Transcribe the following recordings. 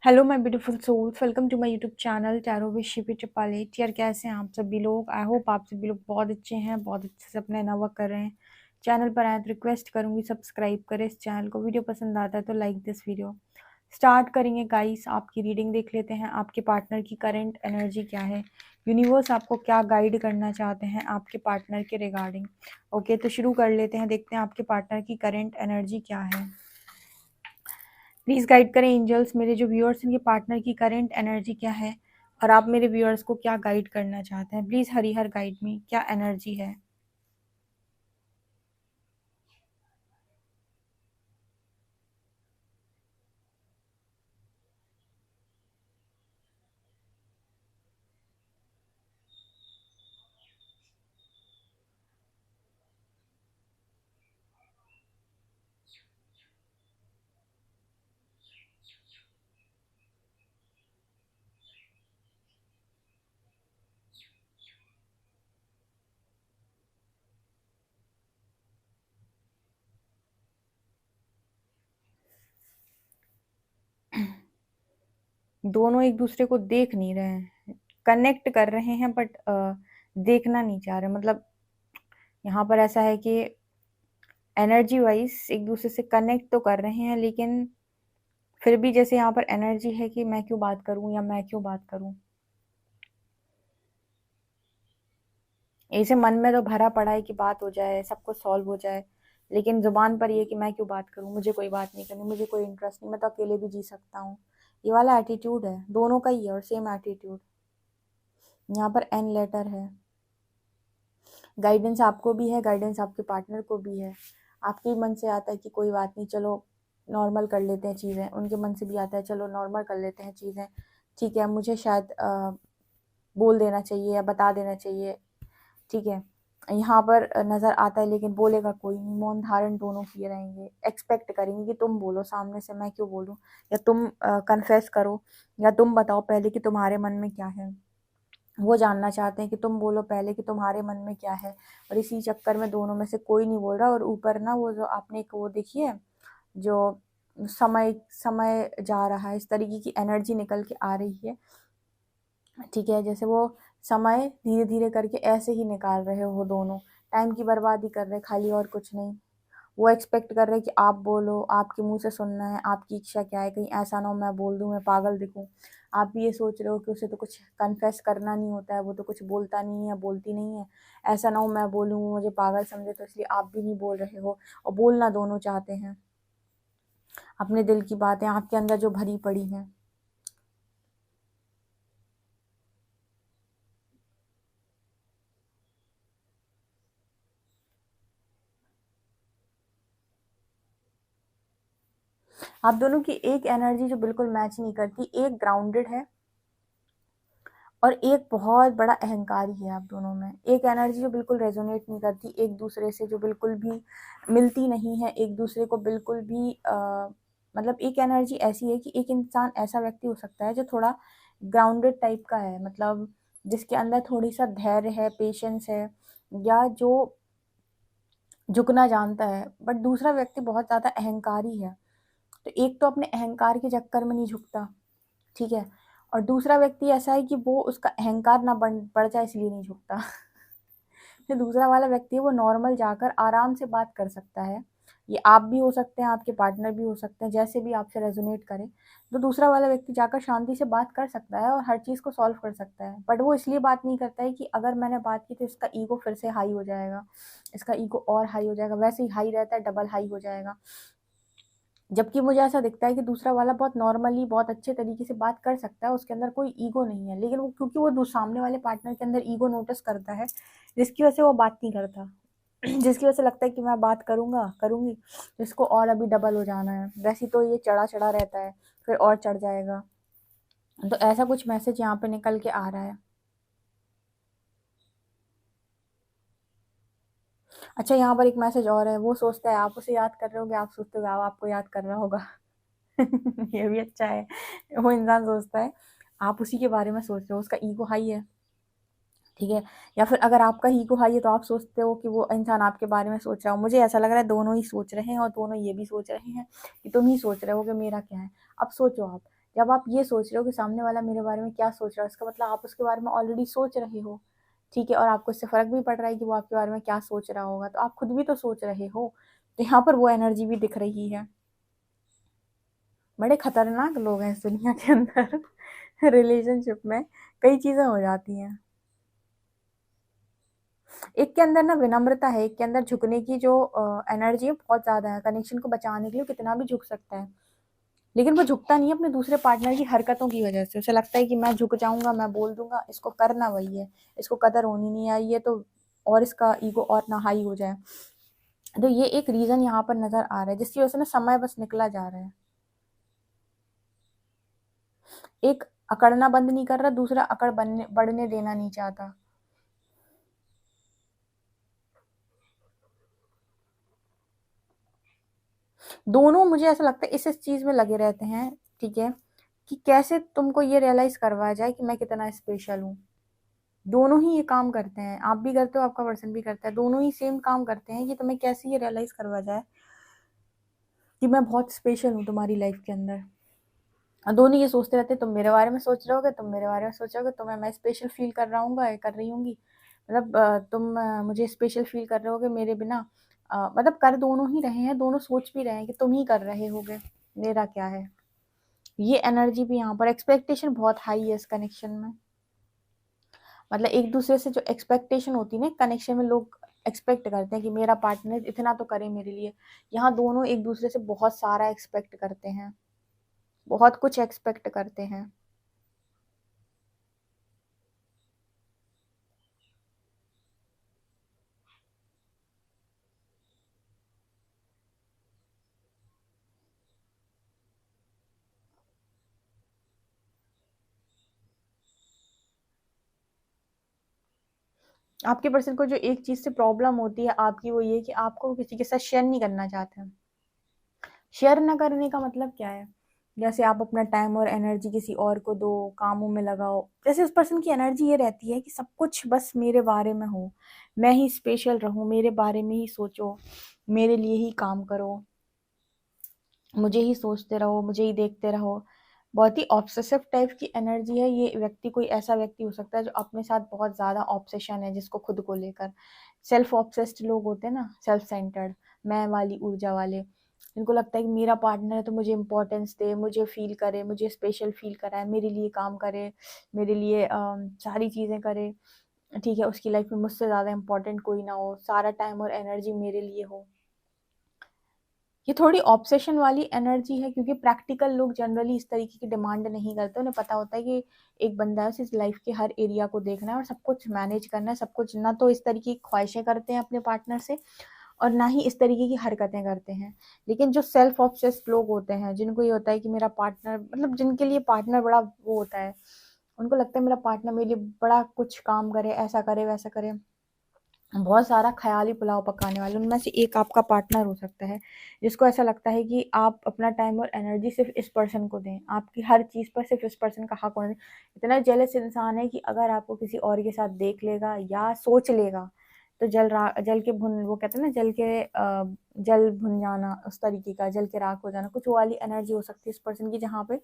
Hello my beautiful souls, welcome to my YouTube channel tarot with Shivi ट्रिपल8। यार कैसे हैं आप सभी लोग? आई होप आप सभी लोग बहुत अच्छे हैं, बहुत अच्छे से अपना नवा कर रहे हैं। चैनल पर आए तो रिक्वेस्ट करूंगी सब्सक्राइब करें इस चैनल को। वीडियो पसंद आता है तो लाइक दिस वीडियो। स्टार्ट करेंगे गाइस, आपकी रीडिंग देख लेते हैं। आपके पार्टनर की करंट एनर्जी क्या है, यूनिवर्स आपको क्या गाइड करना चाहते हैं आपके पार्टनर के रिगार्डिंग। ओके, तो शुरू कर लेते हैं, देखते हैं आपके पार्टनर की करंट एनर्जी क्या है। प्लीज़ गाइड करें एंजल्स, मेरे जो व्यूअर्स हैं, ये पार्टनर की करंट एनर्जी क्या है और आप मेरे व्यूअर्स को क्या गाइड करना चाहते हैं। प्लीज़ हरी हर गाइड में, क्या एनर्जी है। दोनों एक दूसरे को देख नहीं रहे हैं, कनेक्ट कर रहे हैं बट देखना नहीं चाह रहे। मतलब यहाँ पर ऐसा है कि एनर्जी वाइज एक दूसरे से कनेक्ट तो कर रहे हैं, लेकिन फिर भी जैसे यहाँ पर एनर्जी है कि मैं क्यों बात करूं या मैं क्यों बात करूं। ऐसे मन में तो भरा पड़ा है कि बात हो जाए, सब कुछ सॉल्व हो जाए, लेकिन जुबान पर ये कि मैं क्यों बात करूं, मुझे कोई बात नहीं करनी, मुझे कोई इंटरेस्ट नहीं, मैं तो अकेले भी जी सकता हूँ। ये वाला एटीट्यूड है दोनों का ही है, और सेम एटीट्यूड यहाँ पर एन लेटर है। गाइडेंस आपको भी है, गाइडेंस आपके पार्टनर को भी है। आपके मन से आता है कि कोई बात नहीं, चलो नॉर्मल कर लेते हैं चीज़ें। उनके मन से भी आता है चलो नॉर्मल कर लेते हैं चीज़ें, ठीक है, मुझे शायद बोल देना चाहिए या बता देना चाहिए। ठीक है, यहाँ पर नज़र आता है, लेकिन बोलेगा कोई नहीं। मौन धारण दोनों किए रहेंगे, एक्सपेक्ट करेंगे कि तुम बोलो सामने से, मैं क्यों बोलूँ, या तुम कन्फेस करो, या तुम बताओ पहले कि तुम्हारे मन में क्या है। वो जानना चाहते हैं कि तुम बोलो पहले कि तुम्हारे मन में क्या है। और इसी चक्कर में दोनों में से कोई नहीं बोल रहा। और ऊपर ना वो जो आपने एक वो देखी है, जो समय समय जा रहा है, इस तरीके की एनर्जी निकल के आ रही है। ठीक है, जैसे वो समय धीरे धीरे करके ऐसे ही निकाल रहे हो दोनों, टाइम की बर्बादी कर रहे खाली, और कुछ नहीं। वो एक्सपेक्ट कर रहे हैं कि आप बोलो, आपके मुंह से सुनना है, आपकी इच्छा क्या है, कहीं ऐसा ना हो मैं बोल दूं मैं पागल दिखूं। आप भी ये सोच रहे हो कि उसे तो कुछ कन्फेस करना नहीं होता है, वो तो कुछ बोलता नहीं है, बोलती नहीं है, ऐसा ना हो मैं बोलूँ वो मुझे पागल समझे, तो इसलिए आप भी नहीं बोल रहे हो। और बोलना दोनों चाहते हैं, अपने दिल की बातें आपके अंदर जो भरी पड़ी हैं। आप दोनों की एक एनर्जी जो बिल्कुल मैच नहीं करती, एक ग्राउंडेड है और एक बहुत बड़ा अहंकारी है। आप दोनों में एक एनर्जी जो बिल्कुल रेजोनेट नहीं करती एक दूसरे से, जो बिल्कुल भी मिलती नहीं है एक दूसरे को बिल्कुल भी। मतलब एक एनर्जी ऐसी है कि एक इंसान ऐसा व्यक्ति हो सकता है जो थोड़ा ग्राउंडेड टाइप का है, मतलब जिसके अंदर थोड़ी सा धैर्य है, पेशेंस है, या जो झुकना जानता है। बट दूसरा व्यक्ति बहुत ज़्यादा अहंकारी है, तो एक तो अपने अहंकार के चक्कर में नहीं झुकता, ठीक है, और दूसरा व्यक्ति ऐसा है कि वो उसका अहंकार ना बढ़ जाए इसलिए नहीं झुकता। जो दूसरा वाला व्यक्ति है वो नॉर्मल जाकर आराम से बात कर सकता है। ये आप भी हो सकते हैं, आपके पार्टनर भी हो सकते हैं, जैसे भी आपसे रेजोनेट करे। तो दूसरा वाला व्यक्ति जाकर शांति से बात कर सकता है और हर चीज़ को सॉल्व कर सकता है। बट वो इसलिए बात नहीं करता है कि अगर मैंने बात की तो इसका ईगो फिर से हाई हो जाएगा, इसका ईगो और हाई हो जाएगा, वैसे ही हाई रहता है डबल हाई हो जाएगा। जबकि मुझे ऐसा दिखता है कि दूसरा वाला बहुत नॉर्मली बहुत अच्छे तरीके से बात कर सकता है, उसके अंदर कोई ईगो नहीं है, लेकिन वो क्योंकि वो सामने वाले पार्टनर के अंदर ईगो नोटिस करता है, जिसकी वजह से वो बात नहीं करता। जिसकी वजह से लगता है कि मैं बात करूंगा करूंगी तो इसको और अभी डबल हो जाना है, वैसे तो ये चढ़ा चढ़ा रहता है, फिर और चढ़ जाएगा। तो ऐसा कुछ मैसेज यहाँ पे निकल के आ रहा है। अच्छा, यहाँ पर एक मैसेज और है, वो सोचता है आप उसे याद कर रहे होगे, आप सोचते हो वो आपको याद कर रहा होगा। ये भी अच्छा है। वो इंसान सोचता है आप उसी के बारे में सोच रहे हो, उसका ईगो हाई है, ठीक है। या फिर अगर आपका ईगो हाई है तो आप सोचते हो कि वो इंसान आपके बारे में सोच रहा हो। मुझे ऐसा लग रहा है दोनों ही सोच रहे हैं, और दोनों ये भी सोच रहे हैं कि तुम ही सोच रहे हो कि मेरा क्या है। अब सोचो आप, जब आप ये सोच रहे हो कि सामने वाला मेरे बारे में क्या सोच रहा है, इसका मतलब आप उसके बारे में ऑलरेडी सोच रहे हो, ठीक है, और आपको इससे फ़र्क भी पड़ रहा है कि वो आपके बारे में क्या सोच रहा होगा, तो आप खुद भी तो सोच रहे हो। तो यहाँ पर वो एनर्जी भी दिख रही है। बड़े खतरनाक लोग हैं इस दुनिया के अंदर। रिलेशनशिप में कई चीज़ें हो जाती हैं। एक के अंदर ना विनम्रता है, एक के अंदर झुकने की जो एनर्जी है बहुत ज़्यादा है। कनेक्शन को बचाने के लिए कितना भी झुक सकता है, लेकिन वो झुकता नहीं है अपने दूसरे पार्टनर की हरकतों की वजह से। उसे लगता है कि मैं झुक जाऊंगा, मैं बोल दूंगा, इसको करना वही है, इसको कदर होनी नहीं आई है तो और इसका ईगो और ना हाई हो जाए। तो ये एक रीज़न यहाँ पर नज़र आ रहा है जिसकी वजह से ना समय बस निकला जा रहा है। एक अकड़ना बंद नहीं कर रहा, दूसरा अकड़ बढ़ने देना नहीं चाहता। दोनों मुझे ऐसा लगता है इस चीज़ में लगे रहते हैं, ठीक है, कि कैसे तुमको ये रियलाइज़ करवाया जाए कि मैं कितना स्पेशल हूँ। दोनों ही ये काम करते हैं, आप भी करते हो, आपका पर्सन भी करता है, दोनों ही सेम काम करते हैं कि तुम्हें कैसे ये रियलाइज़ करवाया जाए कि मैं बहुत स्पेशल हूँ तुम्हारी लाइफ के अंदर। और दोनों ये सोचते रहते हैं, तुम मेरे बारे में सोच रहे होगे, तुम मेरे बारे में सोचोगे, तुम्हें मैं स्पेशल फील कर रहा हूँ कर रही होंगी, मतलब तुम मुझे स्पेशल फील कर रहे होगे मेरे बिना। मतलब कर दोनों ही रहे हैं, दोनों सोच भी रहे हैं कि तुम ही कर रहे होगे, मेरा क्या है। ये एनर्जी भी यहाँ पर, एक्सपेक्टेशन बहुत हाई है इस कनेक्शन में। मतलब एक दूसरे से जो एक्सपेक्टेशन होती है ना कनेक्शन में, लोग एक्सपेक्ट करते हैं कि मेरा पार्टनर इतना तो करे मेरे लिए। यहाँ दोनों एक दूसरे से बहुत सारा एक्सपेक्ट करते हैं, बहुत कुछ एक्सपेक्ट करते हैं। आपके पर्सन को जो एक चीज़ से प्रॉब्लम होती है आपकी, वो ये कि आपको किसी के साथ शेयर नहीं करना चाहते हैं। शेयर ना करने का मतलब क्या है? जैसे आप अपना टाइम और एनर्जी किसी और को दो, कामों में लगाओ। जैसे उस पर्सन की एनर्जी ये रहती है कि सब कुछ बस मेरे बारे में हो, मैं ही स्पेशल रहूं, मेरे बारे में ही सोचो, मेरे लिए ही काम करो, मुझे ही सोचते रहो, मुझे ही देखते रहो। बहुत ही ऑब्सेसिव टाइप की एनर्जी है ये व्यक्ति। कोई ऐसा व्यक्ति हो सकता है जो अपने साथ बहुत ज़्यादा ऑब्सेशन है, जिसको खुद को लेकर। सेल्फ ऑब्सेस्ड लोग होते हैं ना, सेल्फ सेंटर्ड, मैं वाली ऊर्जा वाले, जिनको लगता है कि मेरा पार्टनर है तो मुझे इंपॉर्टेंस दे, मुझे फील करे, मुझे स्पेशल फील कराए, मेरे लिए काम करे, मेरे लिए सारी चीज़ें करे, ठीक है, उसकी लाइफ में मुझसे ज़्यादा इंपॉर्टेंट कोई ना हो, सारा टाइम और एनर्जी मेरे लिए हो। ये थोड़ी ऑब्सेशन वाली एनर्जी है, क्योंकि प्रैक्टिकल लोग जनरली इस तरीके की डिमांड नहीं करते। उन्हें पता होता है कि एक बंदा है, उसे लाइफ के हर एरिया को देखना है और सब कुछ मैनेज करना है, सब कुछ। ना तो इस तरीके की ख्वाहिशें करते हैं अपने पार्टनर से, और ना ही इस तरीके की हरकतें करते हैं। लेकिन जो सेल्फ ऑब्सेस्ड लोग होते हैं, जिनको ये होता है कि मेरा पार्टनर, मतलब जिनके लिए पार्टनर बड़ा वो होता है, उनको लगता है मेरा पार्टनर मेरे लिए बड़ा कुछ काम करे, ऐसा करे वैसा करे, बहुत सारा ख़याली पुलाव पकाने वाले। उनमें से एक आपका पार्टनर हो सकता है, जिसको ऐसा लगता है कि आप अपना टाइम और एनर्जी सिर्फ़ इस पर्सन को दें, आपकी हर चीज़ पर सिर्फ़ इस पर्सन का हक होना चाहिए। इतना जेलस इंसान है कि अगर आपको किसी और के साथ देख लेगा या सोच लेगा, तो जल के भुन, वो कहते हैं ना, जल भुन जाना, उस तरीके का, जल के राख हो जाना, कुछ वो वाली एनर्जी हो सकती है इस पर्सन की, जहाँ पे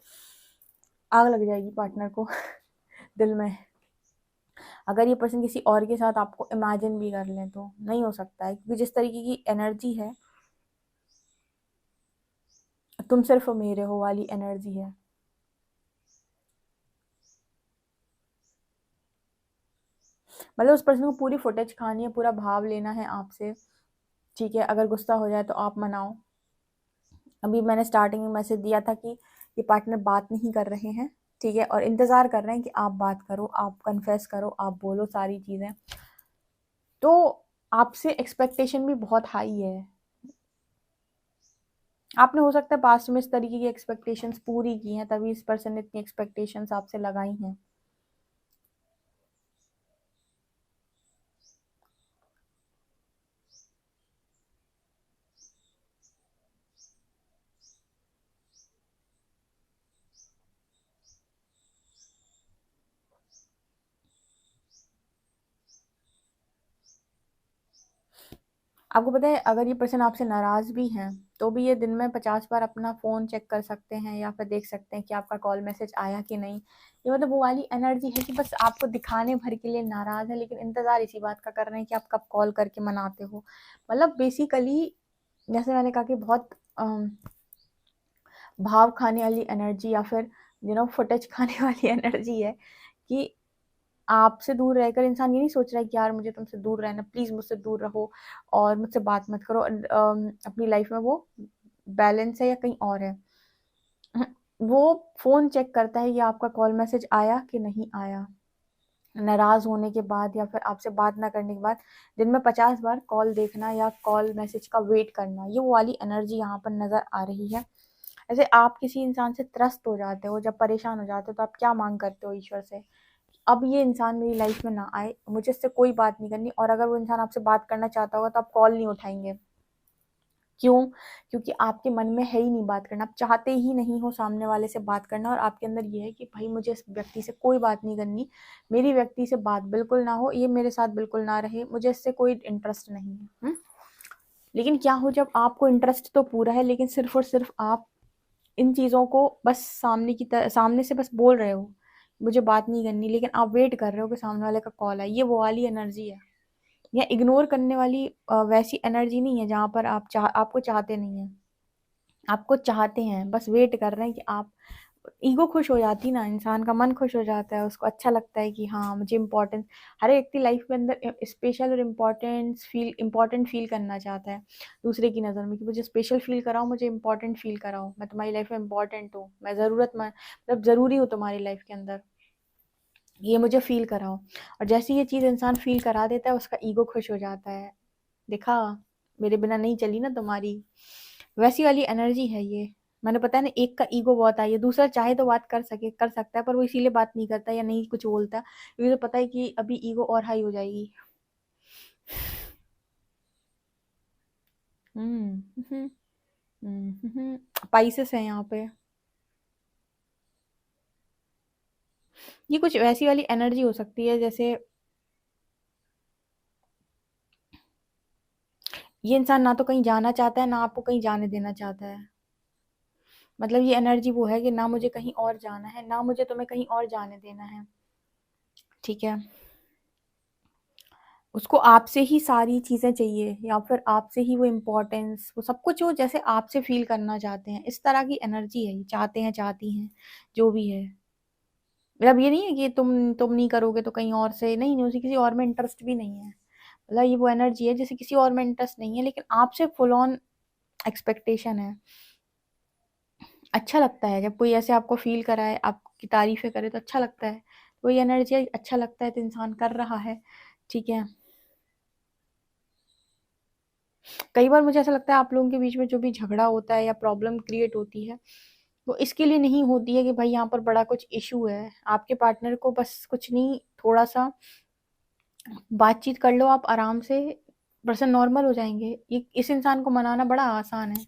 आग लग जाएगी पार्टनर को दिल में। अगर ये पर्सन किसी और के साथ आपको इमेजिन भी कर लें तो नहीं हो सकता है, क्योंकि जिस तरीके की एनर्जी है, तुम सिर्फ मेरे हो वाली एनर्जी है। मतलब उस पर्सन को पूरी फुटेज खानी है, पूरा भाव लेना है आपसे, ठीक है। अगर गुस्सा हो जाए तो आप मनाओ। अभी मैंने स्टार्टिंग में मैसेज दिया था कि ये पार्टनर बात नहीं कर रहे हैं, ठीक है, और इंतज़ार कर रहे हैं कि आप बात करो, आप कन्फेस करो, आप बोलो सारी चीज़ें। तो आपसे एक्सपेक्टेशन भी बहुत हाई है। आपने हो सकता है पास्ट में इस तरीके की एक्सपेक्टेशंस पूरी की हैं, तभी इस पर्सन ने इतनी एक्सपेक्टेशंस आपसे लगाई हैं। आपको पता है, अगर ये पर्सन आपसे नाराज़ भी हैं, तो भी ये दिन में 50 बार अपना फ़ोन चेक कर सकते हैं या फिर देख सकते हैं कि आपका कॉल मैसेज आया कि नहीं। ये मतलब वो वाली एनर्जी है कि बस आपको दिखाने भर के लिए नाराज़ है, लेकिन इंतज़ार इसी बात का कर रहे हैं कि आप कब कॉल करके मनाते हो। मतलब बेसिकली जैसे मैंने कहा कि बहुत भाव खाने वाली एनर्जी या फिर फुटेज खाने वाली एनर्जी है कि आपसे दूर रहकर इंसान ये नहीं सोच रहा है कि यार मुझे तुमसे दूर रहना, प्लीज़ मुझसे दूर रहो और मुझसे बात मत करो। अपनी लाइफ में वो बैलेंस है या कहीं और है। वो फ़ोन चेक करता है कि आपका कॉल मैसेज आया कि नहीं आया। नाराज़ होने के बाद या फिर आपसे बात ना करने के बाद दिन में 50 बार कॉल देखना या कॉल मैसेज का वेट करना, ये वो वाली एनर्जी यहाँ पर नज़र आ रही है। ऐसे आप किसी इंसान से त्रस्त हो जाते हो, जब परेशान हो जाते हो तो आप क्या मांग करते हो ईश्वर से? अब ये इंसान मेरी लाइफ में ना आए, मुझे इससे कोई बात नहीं करनी, और अगर वो इंसान आपसे बात करना चाहता होगा तो आप कॉल नहीं उठाएंगे। क्यों? क्योंकि आपके मन में है ही नहीं बात करना, आप चाहते ही नहीं हो सामने वाले से बात करना, और आपके अंदर ये है कि भाई मुझे इस व्यक्ति से कोई बात नहीं करनी, मेरी व्यक्ति से बात बिल्कुल ना हो, ये मेरे साथ बिल्कुल ना रहे, मुझे इससे कोई इंटरेस्ट नहीं है। लेकिन क्या हो जब आपको इंटरेस्ट तो पूरा है, लेकिन सिर्फ और सिर्फ आप इन चीज़ों को बस सामने से बस बोल रहे हो, मुझे बात नहीं करनी, लेकिन आप वेट कर रहे हो कि सामने वाले का कॉल आए। ये वो वाली एनर्जी है। या इग्नोर करने वाली वैसी एनर्जी नहीं है जहाँ पर आपको चाहते नहीं है, आपको चाहते हैं, बस वेट कर रहे हैं कि आप ईगो खुश हो जाती ना, इंसान का मन खुश हो जाता है, उसको अच्छा लगता है कि हाँ मुझे इम्पोर्टेंस, हर एक व्यक्ति लाइफ में अंदर स्पेशल और इम्पोर्टेंट फील करना चाहता है दूसरे की नज़र में, कि मुझे स्पेशल फील कराओ, मुझे इम्पोर्टेंट फील कराओ, मैं तुम्हारी लाइफ में इम्पोर्टेंट हूँ, मैं ज़रूरतमंद मतलब ज़रूरी हूँ तुम्हारी लाइफ के अंदर, ये मुझे फील कराओ। और जैसे ये चीज़ इंसान फील करा देता है, उसका ईगो खुश हो जाता है, देखा मेरे बिना नहीं चली ना तुम्हारी, वैसी वाली एनर्जी है ये। मैंने पता है ना, एक का ईगो बहुत आई है, दूसरा चाहे तो बात कर सकता है, पर वो इसीलिए बात नहीं करता या नहीं कुछ बोलता क्योंकि तो पता है कि अभी ईगो और हाई हो जाएगी। हम्म। पाइसेस है यहाँ पे। ये कुछ वैसी वाली एनर्जी हो सकती है जैसे ये इंसान ना तो कहीं जाना चाहता है, ना आपको कहीं जाने देना चाहता है। मतलब ये एनर्जी वो है कि ना मुझे कहीं और जाना है, ना मुझे तुम्हें कहीं और जाने देना है। ठीक है, उसको आपसे ही सारी चीज़ें चाहिए, या फिर आपसे ही वो इम्पोर्टेंस, वो सब कुछ वो जैसे आपसे फील करना चाहते हैं, इस तरह की एनर्जी है ये, चाहते हैं, चाहती हैं, जो भी है। मतलब ये नहीं है कि तुम नहीं करोगे तो कहीं और से नहीं, नहीं, उसे किसी और में इंटरेस्ट भी नहीं है। मतलब ये वो एनर्जी है जैसे किसी और में इंटरेस्ट नहीं है, लेकिन आपसे फुल ऑन एक्सपेक्टेशन है। अच्छा लगता है जब कोई ऐसे आपको फील कराए, आपकी तारीफें करे तो अच्छा लगता है। वही एनर्जी है, अच्छा लगता है तो इंसान कर रहा है। ठीक है, कई बार मुझे ऐसा लगता है आप लोगों के बीच में जो भी झगड़ा होता है या प्रॉब्लम क्रिएट होती है, वो इसके लिए नहीं होती है कि भाई यहाँ पर बड़ा कुछ इशू है। आपके पार्टनर को बस कुछ नहीं, थोड़ा सा बातचीत कर लो आप आराम से, पर्सन नॉर्मल हो जाएंगे। ये इस इंसान को मनाना बड़ा आसान है।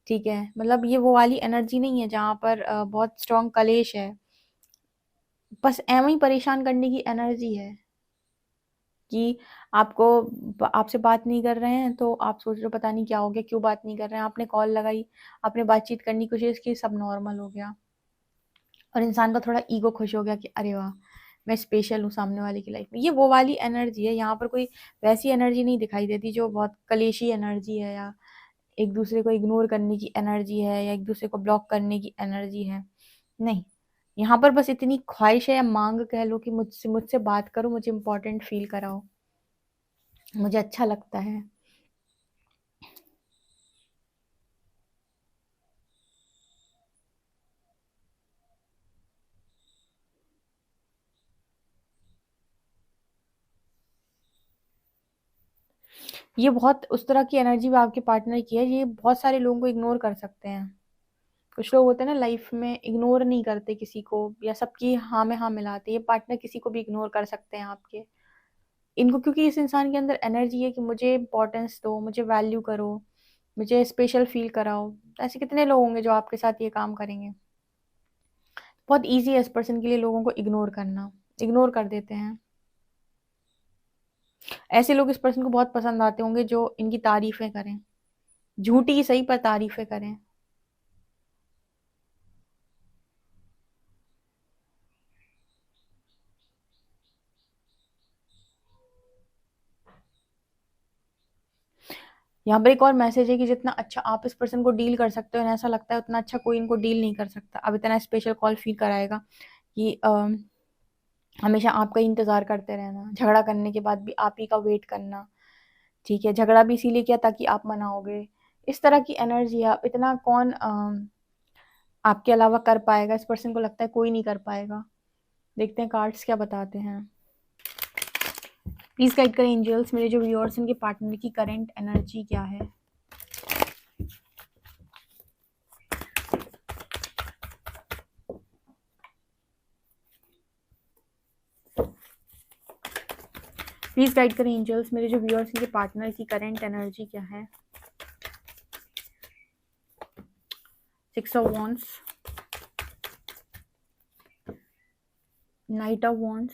ठीक है, मतलब ये वो वाली एनर्जी नहीं है जहाँ पर बहुत स्ट्रॉन्ग कलेश है, बस एवं ही परेशान करने की एनर्जी है कि आपसे बात नहीं कर रहे हैं तो आप सोच रहे हो पता नहीं क्या हो गया, क्यों बात नहीं कर रहे हैं, आपने कॉल लगाई, आपने बातचीत करने की कोशिश की, सब नॉर्मल हो गया, और इंसान का थोड़ा ईगो खुश हो गया कि अरे वाह मैं स्पेशल हूँ सामने वाले की लाइफ में। ये वो वाली एनर्जी है, यहाँ पर कोई वैसी एनर्जी नहीं दिखाई देती जो बहुत कलेशी एनर्जी है, या एक दूसरे को इग्नोर करने की एनर्जी है, या एक दूसरे को ब्लॉक करने की एनर्जी है। नहीं, यहाँ पर बस इतनी ख्वाहिश है या मांग कह लो कि मुझसे मुझसे बात करो, मुझे इंपॉर्टेंट फील कराओ, मुझे अच्छा लगता है। ये बहुत उस तरह की एनर्जी भी आपके पार्टनर की है, ये बहुत सारे लोगों को इग्नोर कर सकते हैं। कुछ लोग होते हैं ना लाइफ में, इग्नोर नहीं करते किसी को, या सबकी हाँ में हाँ मिलाते, ये पार्टनर किसी को भी इग्नोर कर सकते हैं आपके। इनको क्योंकि इस इंसान के अंदर एनर्जी है कि मुझे इंपॉर्टेंस दो, मुझे वैल्यू करो, मुझे स्पेशल फील कराओ। ऐसे कितने लोग होंगे जो आपके साथ ये काम करेंगे। बहुत ईजी है इस पर्सन के लिए लोगों को इग्नोर करना, इग्नोर कर देते हैं। ऐसे लोग इस पर्सन को बहुत पसंद आते होंगे जो इनकी तारीफें करें। झूठी ही सही पर तारीफें करें। यहाँ पर एक और मैसेज है कि जितना अच्छा आप इस पर्सन को डील कर सकते हो, ऐसा लगता है उतना अच्छा कोई इनको डील नहीं कर सकता। अब इतना स्पेशल कॉल फील कराएगा कि हमेशा आपका ही इंतजार करते रहना, झगड़ा करने के बाद भी आप ही का वेट करना। ठीक है, झगड़ा भी इसीलिए किया ताकि आप मनाओगे। इस तरह की एनर्जी है। अब इतना कौन आपके अलावा कर पाएगा? इस पर्सन को लगता है कोई नहीं कर पाएगा। देखते हैं कार्ड्स क्या बताते हैं। प्लीज गाइड करें एंजल्स, मेरे जो व्यूअर्स उनके पार्टनर की करंट एनर्जी क्या है। प्लीज गाइड करें एंजल्स, मेरे जो व्यूअर्स उनके पार्टनर की करंट एनर्जी क्या है। 6 of Wands, Knight of Wands,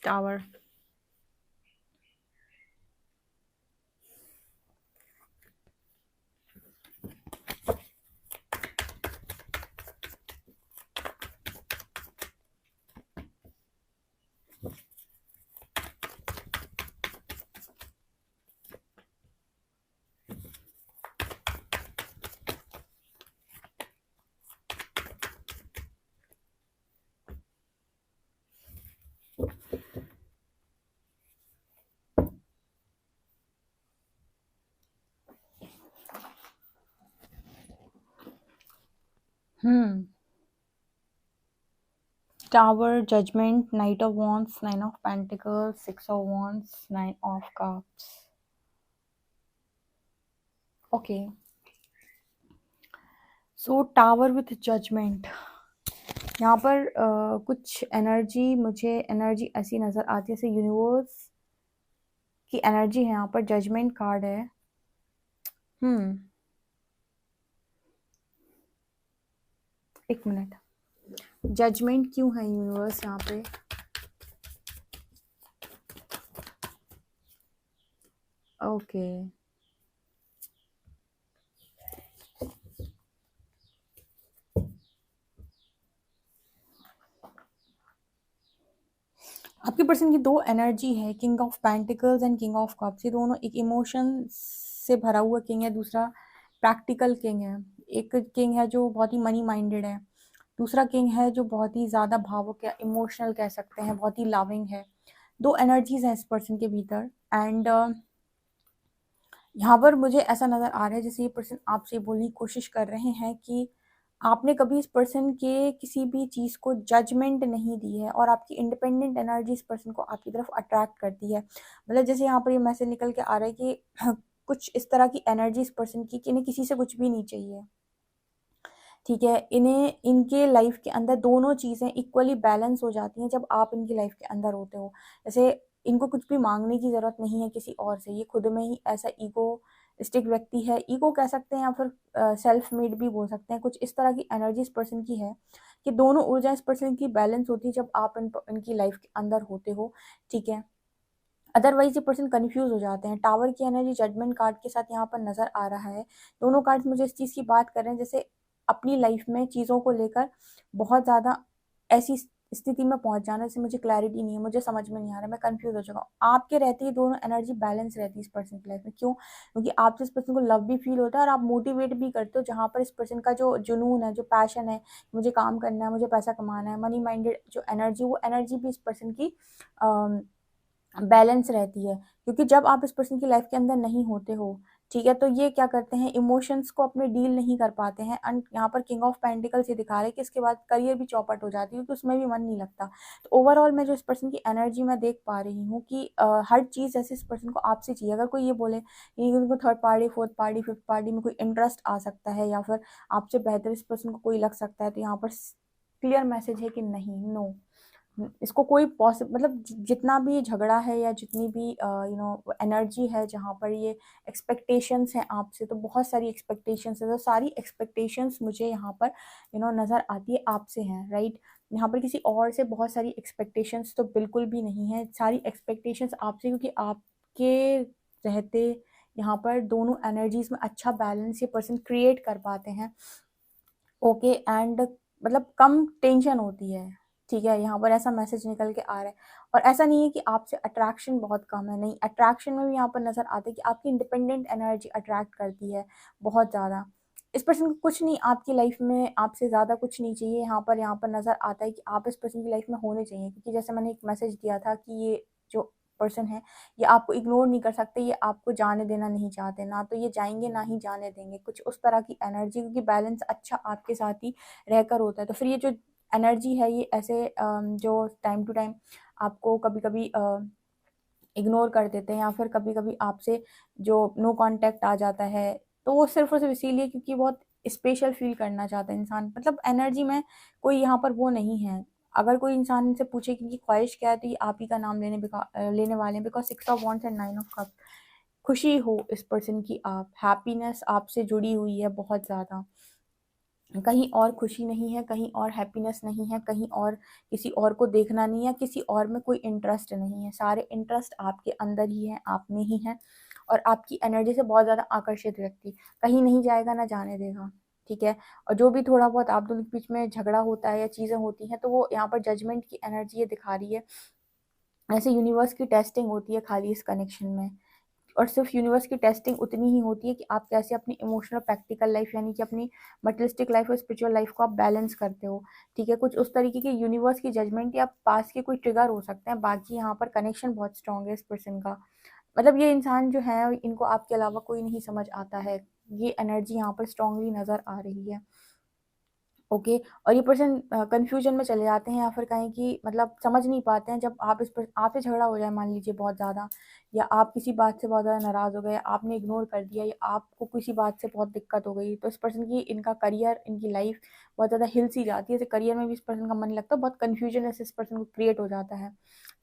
Tower, Tower, Judgment, Knight of Wands, 9 of Pentacles, 6 of Wands, 9 of Cups. Okay. So Tower with Judgment. यहाँ पर कुछ एनर्जी, मुझे एनर्जी ऐसी नजर आती है जैसे यूनिवर्स की एनर्जी है। यहाँ पर जजमेंट कार्ड है। एक मिनट, जजमेंट क्यों है यूनिवर्स यहाँ पे? ओके, आपके पर्सन की दो एनर्जी है, king of pentacles and king of cups. ये दोनों, एक इमोशन से भरा हुआ किंग है, दूसरा प्रैक्टिकल किंग है। एक किंग है जो बहुत ही मनी माइंडेड है, दूसरा किंग है जो बहुत ही ज़्यादा भावुक या इमोशनल कह सकते हैं, बहुत ही लविंग है। दो एनर्जीज हैं इस पर्सन के भीतर। एंड यहाँ पर मुझे ऐसा नज़र आ रहा है जैसे ये पर्सन आपसे बोलने की कोशिश कर रहे हैं कि आपने कभी इस पर्सन के किसी भी चीज़ को जजमेंट नहीं दी है और आपकी इंडिपेंडेंट एनर्जी इस पर्सन को आपकी तरफ अट्रैक्ट करती है। मतलब जैसे यहाँ पर ये मैसेज निकल के आ रहा है कि कुछ इस तरह की एनर्जी इस पर्सन की कि इन्हें किसी से कुछ भी नहीं चाहिए। ठीक है, इन्हें इनके लाइफ के अंदर दोनों चीज़ें इक्वली बैलेंस हो जाती हैं जब आप इनकी लाइफ के अंदर होते हो। जैसे इनको कुछ भी मांगने की ज़रूरत नहीं है किसी और से, ये खुद में ही ऐसा ईगोइस्टिक व्यक्ति है, ईगो कह सकते हैं या फिर सेल्फ मेड भी बोल सकते हैं। कुछ इस तरह की एनर्जी इस पर्सन की है कि दोनों ऊर्जा इस पर्सन की बैलेंस होती है जब आप इनकी लाइफ के अंदर होते हो। ठीक है, अदरवाइज ये पर्सन कंफ्यूज हो जाते हैं। टावर की एनर्जी जजमेंट कार्ड के साथ यहाँ पर नजर आ रहा है। दोनों कार्ड्स मुझे इस चीज़ की बात कर रहे हैं जैसे अपनी लाइफ में चीज़ों को लेकर बहुत ज़्यादा ऐसी स्थिति में पहुंच जाना जैसे मुझे क्लैरिटी नहीं है, मुझे समझ में नहीं आ रहा, मैं कंफ्यूज हो चुका हूँ। आपके रहते ही दोनों एनर्जी बैलेंस रहती है इस पर्सन की लाइफ में। क्यों? क्योंकि आपसे इस पर्सन को लव भी फील होता है और आप मोटिवेट भी करते हो। जहाँ पर इस पर्सन का जो जुनून है, जो पैशन है, मुझे काम करना है, मुझे पैसा कमाना है, मनी माइंडेड जो एनर्जी, वो एनर्जी भी इस पर्सन की बैलेंस रहती है। क्योंकि जब आप इस पर्सन की लाइफ के अंदर नहीं होते हो, ठीक है, तो ये क्या करते हैं, इमोशंस को अपने डील नहीं कर पाते हैं। एंड यहाँ पर किंग ऑफ पेंटिकल्स ये दिखा रहे हैं कि इसके बाद करियर भी चौपट हो जाती है क्योंकि उसमें भी मन नहीं लगता। तो ओवरऑल मैं जो इस पर्सन की एनर्जी में देख पा रही हूँ कि हर चीज़ जैसे इस पर्सन को आपसे चाहिए। अगर कोई ये बोले कि उनको third party, fourth party, fifth party में कोई इंटरेस्ट आ सकता है या फिर आपसे बेहतर इस पर्सन को कोई लग सकता है, तो यहाँ पर क्लियर मैसेज है कि नहीं, नो, इसको कोई मतलब जितना भी झगड़ा है या जितनी भी एनर्जी है जहाँ पर ये एक्सपेक्टेशंस हैं आपसे, तो बहुत सारी एक्सपेक्टेशंस है, तो सारी एक्सपेक्टेशंस मुझे यहाँ पर नज़र आती है आपसे हैं, राइट। यहाँ पर किसी और से बहुत सारी एक्सपेक्टेशंस तो बिल्कुल भी नहीं है, सारी एक्सपेक्टेशंस आपसे, क्योंकि आपके रहते यहाँ पर दोनों एनर्जीज में अच्छा बैलेंस ये पर्सन क्रिएट कर पाते हैं। ओके एंड मतलब कम टेंशन होती है, ठीक है, यहाँ पर ऐसा मैसेज निकल के आ रहा है। और ऐसा नहीं है कि आपसे अट्रैक्शन बहुत कम है, नहीं, अट्रैक्शन में भी यहाँ पर नज़र आता है कि आपकी इंडिपेंडेंट एनर्जी अट्रैक्ट करती है बहुत ज़्यादा। इस पर्सन को कुछ नहीं आपकी लाइफ में आपसे ज़्यादा कुछ नहीं चाहिए, यहाँ पर नज़र आता है कि आप इस पर्सन की लाइफ में होने चाहिए, क्योंकि जैसे मैंने एक मैसेज दिया था कि ये जो पर्सन है ये आपको इग्नोर नहीं कर सकते, ये आपको जाने देना नहीं चाहते, ना तो ये जाएंगे ना ही जाने देंगे, कुछ उस तरह की एनर्जी, क्योंकि बैलेंस अच्छा आपके साथ ही रहकर होता है। तो फिर ये जो एनर्जी है ये ऐसे जो टाइम टू टाइम आपको कभी कभी इग्नोर कर देते हैं, या फिर कभी कभी आपसे जो नो कांटेक्ट आ जाता है, तो वो सिर्फ और सिर्फ इसीलिए क्योंकि बहुत स्पेशल फील करना चाहता है इंसान, मतलब एनर्जी में कोई यहाँ पर वो नहीं है। अगर कोई इंसान से पूछे कि इनकी ख्वाहिश क्या है, तो ये आप ही का नाम लेने वाले हैं, because 6 of wands and 9 of cup, खुशी हो इस पर्सन की, आप हैप्पीनेस आपसे जुड़ी हुई है बहुत ज़्यादा, कहीं और खुशी नहीं है, कहीं और हैप्पीनेस नहीं है, कहीं और किसी और को देखना नहीं है, किसी और में कोई इंटरेस्ट नहीं है, सारे इंटरेस्ट आपके अंदर ही है, आप में ही है। और आपकी एनर्जी से बहुत ज़्यादा आकर्षित व्यक्ति कहीं नहीं जाएगा ना जाने देगा, ठीक है। और जो भी थोड़ा बहुत आप दोनों के बीच में झगड़ा होता है या चीज़ें होती हैं, तो वो यहाँ पर जजमेंट की एनर्जी ये दिखा रही है। ऐसे यूनिवर्स की टेस्टिंग होती है खाली इस कनेक्शन में, और सिर्फ यूनिवर्स की टेस्टिंग उतनी ही होती है कि आप कैसे अपनी इमोशनल प्रैक्टिकल लाइफ यानी कि अपनी मटेरियलिस्टिक लाइफ और स्पिरिचुअल लाइफ को आप बैलेंस करते हो, ठीक है। कुछ उस तरीके की यूनिवर्स की जजमेंट या पास के कोई ट्रिगर हो सकते हैं, बाकी यहाँ पर कनेक्शन बहुत स्ट्रांग है इस पर्सन का, मतलब ये इंसान जो है इनको आपके अलावा कोई नहीं समझ आता है, ये एनर्जी यहाँ पर स्ट्रांगली नज़र आ रही है। ओके। और ये पर्सन कंफ्यूजन में चले जाते हैं, या फिर कहें कि मतलब समझ नहीं पाते हैं, जब आप इस पर आपसे झगड़ा हो जाए मान लीजिए बहुत ज़्यादा, या आप किसी बात से बहुत ज़्यादा नाराज़ हो गए, आपने इग्नोर कर दिया, या आपको किसी बात से बहुत दिक्कत हो गई, तो इस पर्सन की इनका करियर इनकी लाइफ बहुत ज़्यादा हिल सी जाती है, जैसे करियर में भी इस पर्सन का मन नहीं लगता, बहुत कन्फ्यूजन ऐसे इस पर्सन को क्रिएट हो जाता है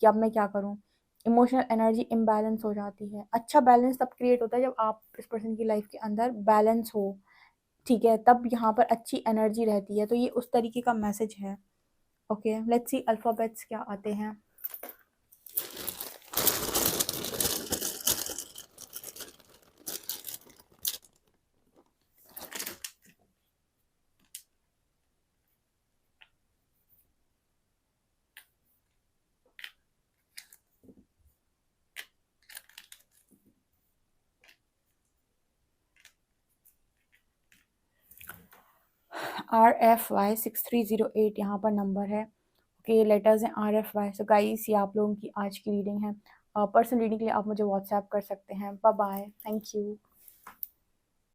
कि अब मैं क्या करूँ, इमोशनल एनर्जी इम्बैलेंस हो जाती है। अच्छा बैलेंस तब क्रिएट होता है जब आप इस पर्सन की लाइफ के अंदर बैलेंस हो, ठीक है, तब यहाँ पर अच्छी एनर्जी रहती है, तो ये उस तरीके का मैसेज है। ओके, लेट्स सी अल्फ़ाबेट्स क्या आते हैं। RFY6308 यहाँ पर नंबर है। ओके, लेटर्स हैं RFY। सो गाइस ये आप लोगों की आज की रीडिंग है। पर्सनल रीडिंग के लिए आप मुझे व्हाट्सएप कर सकते हैं। Bye bye, thank you.